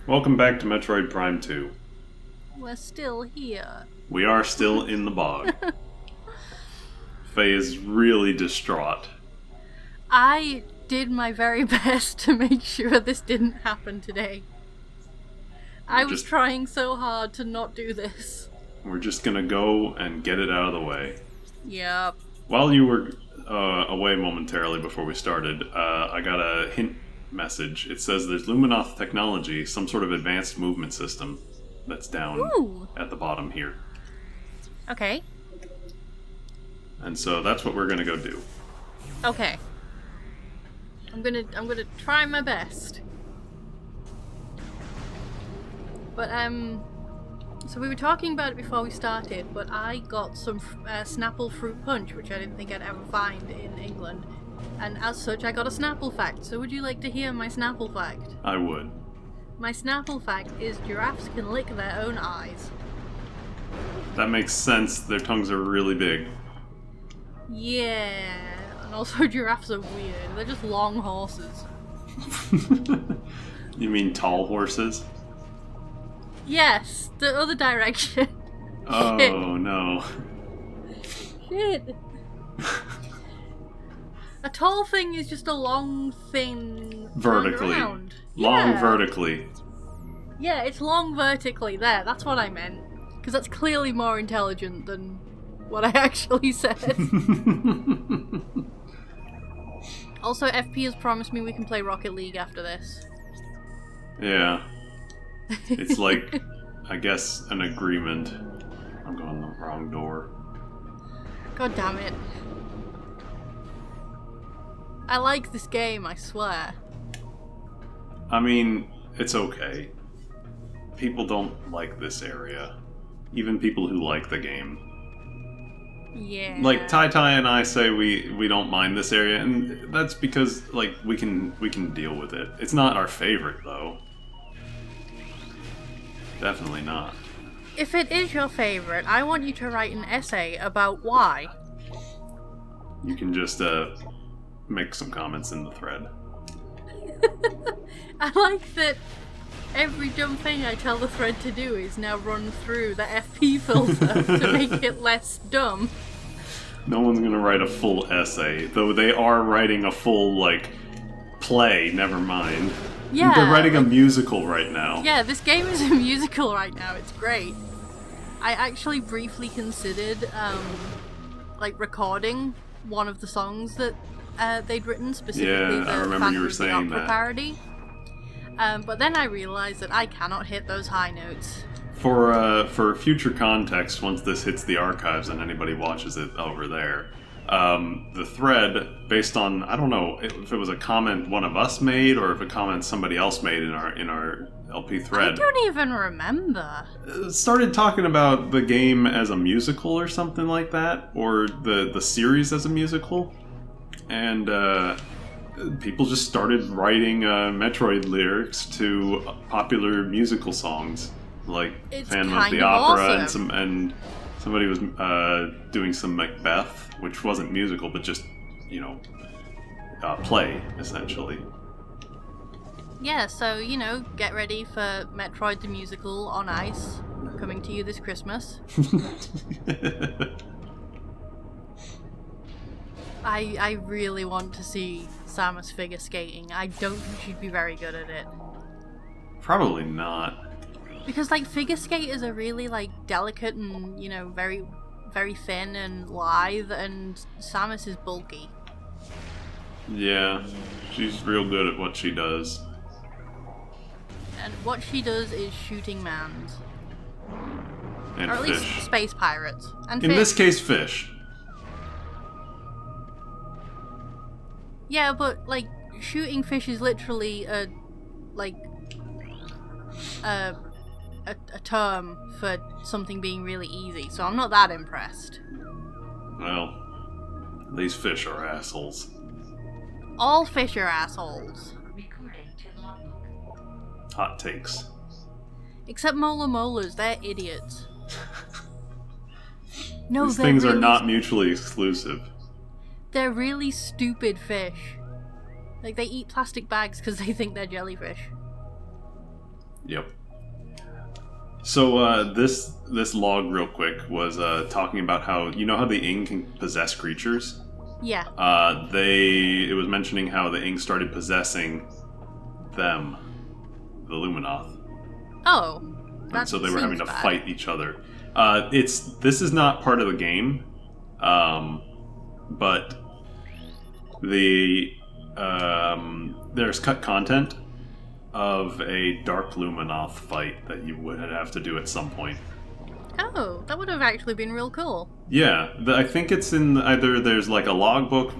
Welcome back to Metroid Prime 2. We're still here. We are still in the bog. Faye is really distraught. I did my very best to make sure this didn't happen today. I was trying so hard to not do this. We're just gonna go and get it out of the way. Yep. While you were away momentarily before we started, I got a hint message. It says there's Luminoth technology, some sort of advanced movement system that's down at the bottom here. Okay. And so that's what we're gonna go do. Okay. I'm gonna try my best. But so we were talking about it before we started, but I got some Snapple fruit punch, which I didn't think I'd ever find in England. And as such, I got a Snapple fact. So would you like to hear my Snapple fact? I would. My Snapple fact is giraffes can lick their own eyes. That makes sense. Their tongues are really big. Yeah, and also giraffes are weird. They're just long horses. You mean tall horses? Yes, the other direction. Oh, Shit. no. Shit. A tall thing is just a long thing Vertically. around. Long Yeah. vertically. Yeah, it's long vertically. There, that's what I meant. Because that's clearly more intelligent than what I actually said. Also, FP has promised me we can play Rocket League after this. Yeah. It's like, I guess, an agreement. I'm going the wrong door. God damn it. I like this game, I swear. I mean, it's okay. People don't like this area. Even people who like the game. Yeah. Like, Tai and I say we don't mind this area, and that's because, like, we can deal with it. It's not our favorite, though. Definitely not. If it is your favorite, I want you to write an essay about why. You can just, make some comments in the thread. I like that every dumb thing I tell the thread to do is now run through the FP filter to make it less dumb. No one's gonna write a full essay, though they are writing a full, like, play, never mind. Yeah. They're writing a musical right now. Yeah, this game is a musical right now, it's great. I actually briefly considered, like, recording one of the songs that they'd written, specifically Yeah, I the remember you were Phantom of the saying Opera that. parody. But then I realized that I cannot hit those high notes. For future context, once this hits the archives and anybody watches it over there, the thread, based on, I don't know if it was a comment one of us made or if a comment somebody else made in our LP thread, I don't even remember. started talking about the game as a musical or something like that, or the series as a musical, and people just started writing Metroid lyrics to popular musical songs, like It's Phantom of kind the of Opera, awesome. and somebody was doing some Macbeth, which wasn't musical, but just, play, essentially. Yeah, so, get ready for Metroid the Musical on ice, coming to you this Christmas. I really want to see Samus figure skating. I don't think she'd be very good at it. Probably not. Because, figure skaters are really, delicate and, very, very thin and lithe, and Samus is bulky. Yeah, she's real good at what she does. And what she does is shooting mans. And Or at fish. least space pirates. And In fish. this case, fish. Yeah, but, shooting fish is literally a term for something being really easy, so I'm not that impressed. Well, these fish are assholes. All fish are assholes. Hot takes. Except mola molas, they're idiots. No, These they're things are really not mutually exclusive. They're really stupid fish. They eat plastic bags because they think they're jellyfish. Yep. So this log, real quick, was talking about how how the Ing can possess creatures. Yeah. It was mentioning how the Ing started possessing them, the Luminoth. Oh. And so they were having to bad. fight each other. This is not part of the game, but there's cut content of a Dark Luminoth fight that you would have to do at some point. Oh, that would have actually been real cool. Yeah, I think it's in either there's like a logbook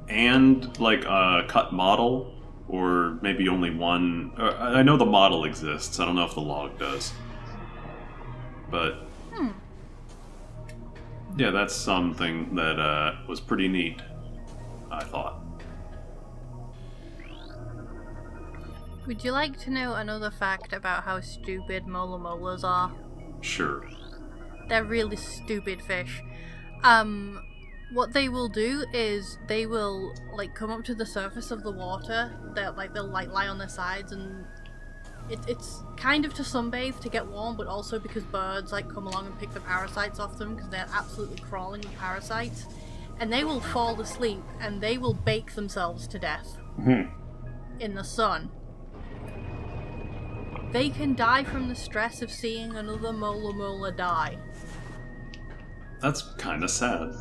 and like a cut model, or maybe only one. I know the model exists. I don't know if the log does. But yeah, that's something that was pretty neat, I thought. Would you like to know another fact about how stupid mola molas are? Sure. They're really stupid fish. What they will do is they will like come up to the surface of the water. They'll lie on their sides, and it's kind of to sunbathe to get warm, but also because birds like come along and pick the parasites off them because they're absolutely crawling with parasites. And they will fall asleep and they will bake themselves to death in the sun. They can die from the stress of seeing another mola mola die. That's kind of sad.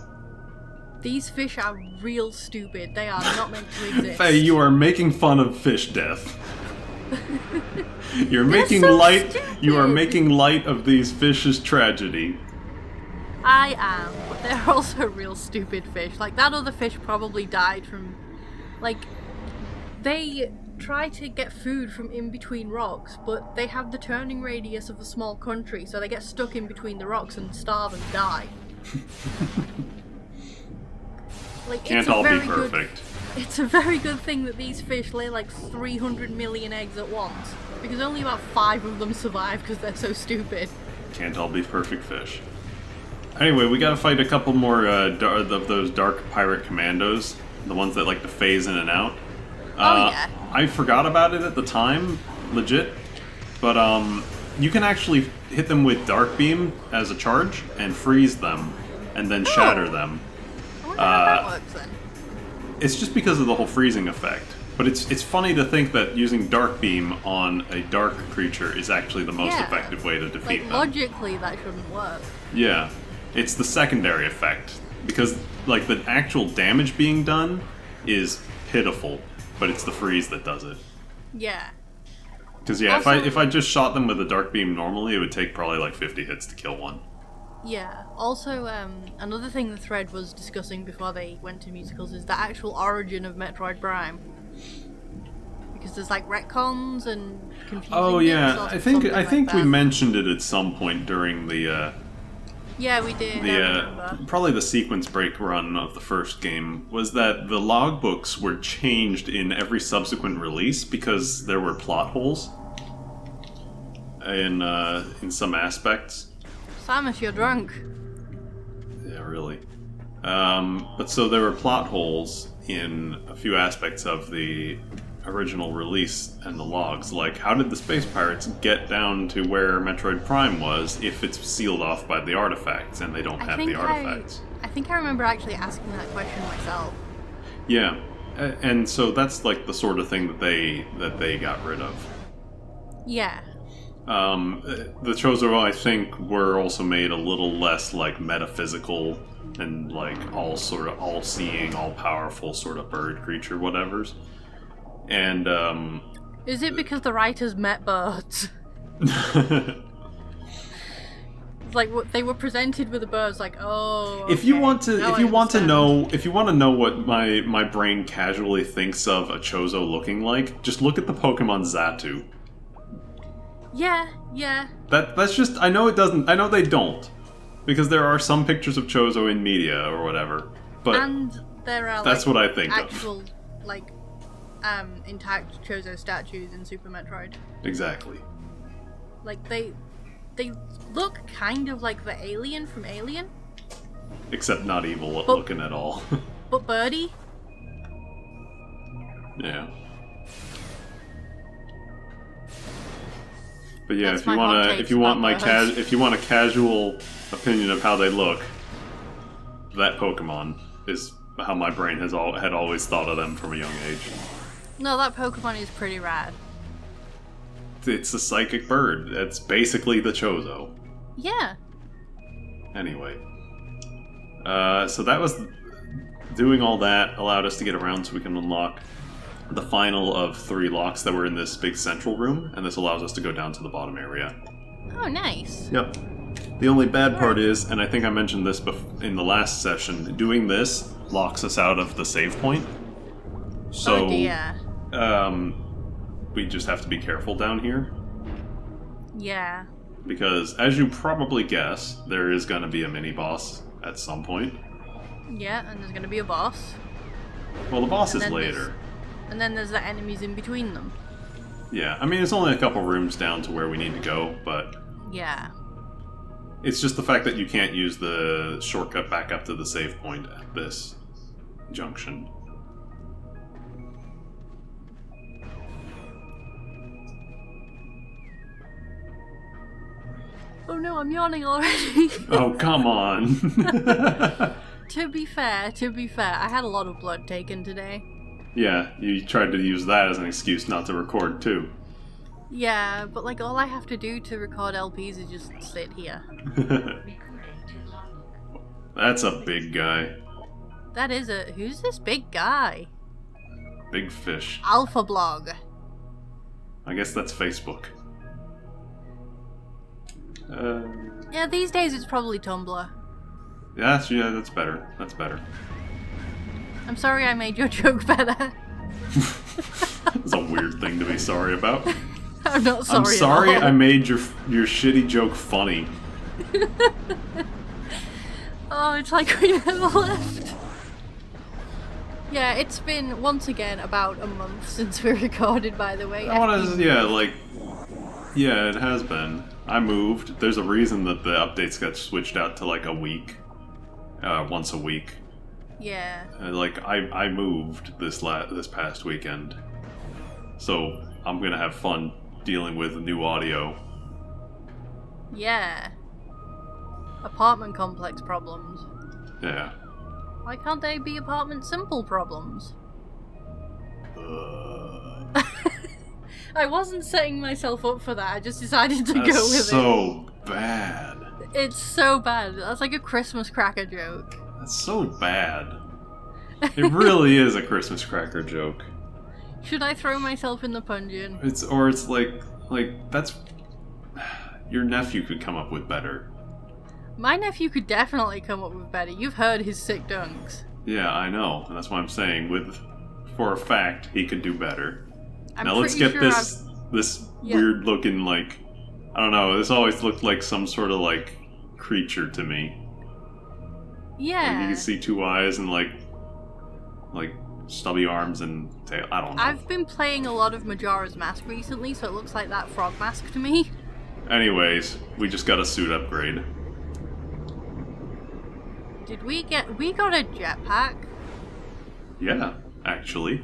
These fish are real stupid. They are not meant to exist. Faye, you are making fun of fish death. You're making so light. stupid. You are making light of these fish's tragedy. I am, but they're also real stupid fish. Like, that other fish probably died from... Like, they try to get food from in between rocks, but they have the turning radius of a small country, so they get stuck in between the rocks and starve and die. Like, Can't all be perfect. It's a very good thing that these fish lay like 300 million eggs at once, because only about 5 of them survive because they're so stupid. Can't all be perfect fish. Anyway, we gotta fight a couple more of those dark pirate commandos, the ones that like to phase in and out. Yeah. I forgot about it at the time, legit, but you can actually hit them with Dark Beam as a charge and freeze them, and then shatter them. I wonder how that works then. It's just because of the whole freezing effect. But it's funny to think that using Dark Beam on a dark creature is actually the most effective way to defeat them. Logically, that shouldn't work. Yeah. It's the secondary effect. Because, like, the actual damage being done is pitiful, but it's the freeze that does it. Yeah. Because, yeah, Also, if I just shot them with a Dark Beam normally, it would take probably like 50 hits to kill one. Yeah. Also, another thing the thread was discussing before they went to musicals is the actual origin of Metroid Prime. Because there's like retcons and confusing. Oh yeah, I think like we mentioned it at some point during the. Yeah, we did. I remember. Probably the sequence break run of the first game was that the logbooks were changed in every subsequent release because there were plot holes in some aspects. Samus, you're drunk. Yeah, really. But so there were plot holes in a few aspects of the original release and the logs. Like, how did the space pirates get down to where Metroid Prime was if it's sealed off by the artifacts and they don't have the artifacts? I think I remember actually asking that question myself. Yeah, and so that's like the sort of thing that they got rid of. Yeah. The Chozo, I think, were also made a little less like metaphysical and like all-seeing, all-powerful sort of bird creature whatevers. And is it because the writers met birds? Like they were presented with the birds, like, oh. Okay. If you want to know what my brain casually thinks of a Chozo looking like, just look at the Pokemon Xatu. Yeah. That's just, I know it doesn't, I know they don't, because there are some pictures of Chozo in media or whatever, but and there are that's like, what I think actual, like, intact Chozo statues in Super Metroid. Exactly. Like they look kind of like the alien from Alien, except not evil looking at all. But birdie. Yeah. But yeah, That's my hot takes if you want about those. if you want a casual opinion of how they look, that Pokemon is how my brain had always thought of them from a young age. No, that Pokemon is pretty rad. It's a psychic bird. It's basically the Chozo. Yeah. Anyway, so that was doing all that allowed us to get around so we can unlock the final of 3 locks that were in this big central room, and this allows us to go down to the bottom area. Oh, nice. Yep. The only bad part is, and I think I mentioned this in the last session, doing this locks us out of the save point. So, oh dear. We just have to be careful down here. Yeah. Because, as you probably guess, there is going to be a mini-boss at some point. Yeah, and there's gonna be a boss. Well, the boss And is then later. And then there's the enemies in between them. Yeah, I mean, it's only a couple rooms down to where we need to go, but Yeah. it's just the fact that you can't use the shortcut back up to the save point at this junction. Oh no, I'm yawning already. Oh, come on. To be fair, I had a lot of blood taken today. Yeah, you tried to use that as an excuse not to record, too. Yeah, but like all I have to do to record LPs is just sit here. That's a big guy. That is a... Who's this big guy? Big fish. Alpha Blog. I guess that's Facebook. Yeah, these days it's probably Tumblr. Yeah, that's better. That's better. I'm sorry I made your joke better. It's a weird thing to be sorry about. I'm not sorry I'm sorry at all. I made your shitty joke funny. Oh, it's like we never left. Yeah, it's been, once again, about a month since we recorded, by the way. Yeah, it has been. I moved. There's a reason that the updates got switched out to like a week. Once a week. Yeah. I moved this past weekend. So I'm gonna have fun dealing with new audio. Yeah. Apartment complex problems. Yeah. Why can't they be apartment simple problems? I wasn't setting myself up for that, I just decided to go with That's it. so bad. It's so bad. That's like a Christmas cracker joke. That's so bad. It really is a Christmas cracker joke. Should I throw myself in the pungeon? It's like that's your nephew could come up with better. My nephew could definitely come up with better. You've heard his sick dunks. Yeah, I know. And that's why I'm saying for a fact he could do better. I'm now let's pretty get sure this Yeah. weird looking I don't know, this always looked like some sort of like creature to me. Yeah. Like, you can see 2 eyes and like stubby arms and tail. I don't know. I've been playing a lot of Majora's Mask recently, so it looks like that frog mask to me. Anyways, we just got a suit upgrade. Did we got a jetpack? Yeah, actually.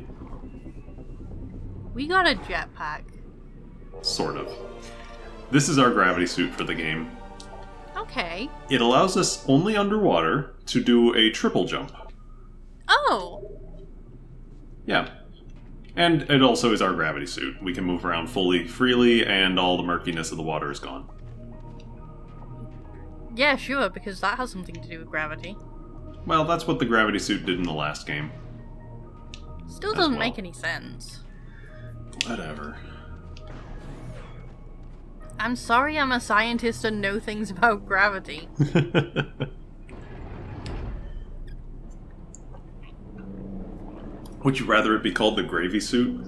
We got a jetpack. Sort of. This is our gravity suit for the game. Okay. It allows us only underwater to do a triple jump. Oh! Yeah. And it also is our gravity suit. We can move around fully freely, and all the murkiness of the water is gone. Yeah, sure, because that has something to do with gravity. Well, that's what the gravity suit did in the last game. Still As doesn't well. make any sense. Whatever. I'm sorry I'm a scientist and know things about gravity. Would you rather it be called the gravy suit?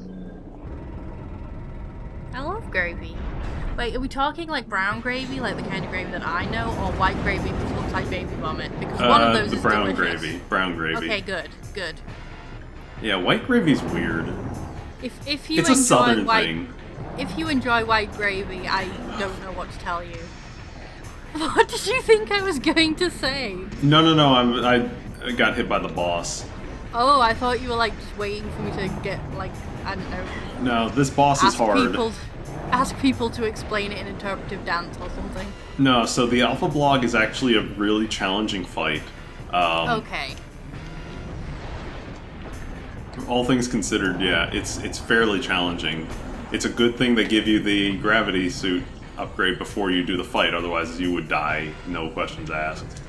I love gravy. Wait, are we talking like brown gravy, like the kind of gravy that I know, or white gravy which looks like baby vomit? Because one of those the is brown delicious. gravy. Brown gravy. Okay, good. Yeah, white gravy's weird. If you It's a enjoy southern white, thing. if you enjoy white gravy, I don't know what to tell you. What did you think I was going to say? No. I got hit by the boss. Oh, I thought you were like just waiting for me to get like, I don't know. No, this boss is ask hard. people. ask people to explain it in interpretive dance or something. No, so the Alpha Blog is actually a really challenging fight. Okay. All things considered, yeah, it's fairly challenging. It's a good thing they give you the gravity suit upgrade before you do the fight, otherwise you would die, no questions asked.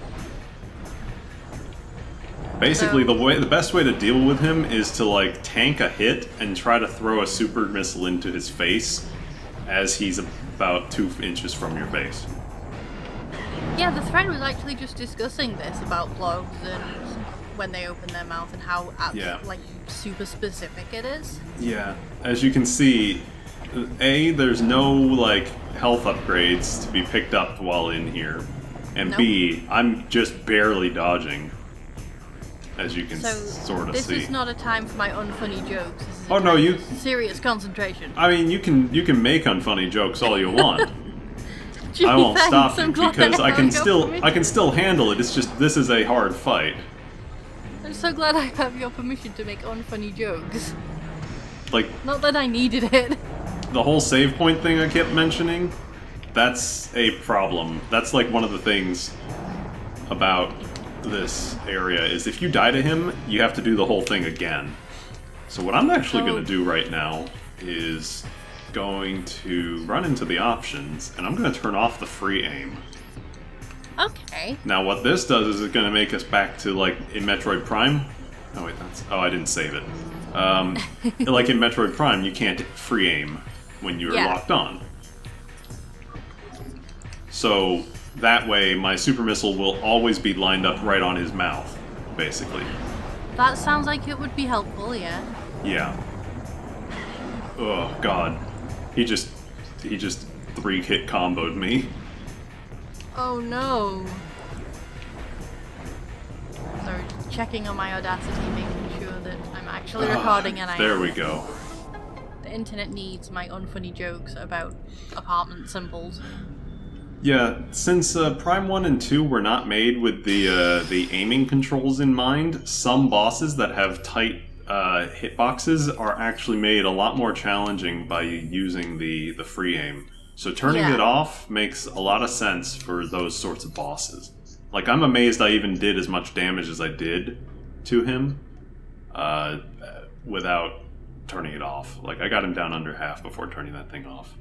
Basically, the best way to deal with him is to like tank a hit and try to throw a super missile into his face as he's about 2 inches from your face. Yeah, the thread was actually just discussing this about blogs and when they open their mouth and how like super specific it is. Yeah, as you can see, there's no like health upgrades to be picked up while in here, and Nope. B, I'm just barely dodging, as you can So sort of see. this is not a time for my unfunny jokes. This is a Oh, no, time you- for serious concentration. I mean, you can make unfunny jokes all you want. Gee, I won't thanks, stop you I'm glad because I have can your still permission. handle it. It's just this is a hard fight. I'm so glad I have your permission to make unfunny jokes. Like Not that I needed it. the whole save point thing I kept mentioning, that's a problem. That's like one of the things about this area is if you die to him, you have to do the whole thing again. So what I'm actually going to do right now is going to run into the options, and I'm going to turn off the free aim. Okay. Now what this does is it's going to make us back to like in Metroid Prime. Oh wait, I didn't save it. Like in Metroid Prime, you can't free aim when you're locked on. So that way, my super missile will always be lined up right on his mouth, basically. That sounds like it would be helpful, yeah. Yeah. Oh god, he just 3-hit comboed me. Oh no. Sorry, just checking on my Audacity, making sure that I'm actually recording and I There am. we go. The internet needs my unfunny jokes about apartment symbols. Yeah, since Prime 1 and 2 were not made with the aiming controls in mind, some bosses that have tight hitboxes are actually made a lot more challenging by using the free aim. So turning it off makes a lot of sense for those sorts of bosses. Like, I'm amazed I even did as much damage as I did to him without turning it off. Like, I got him down under half before turning that thing off.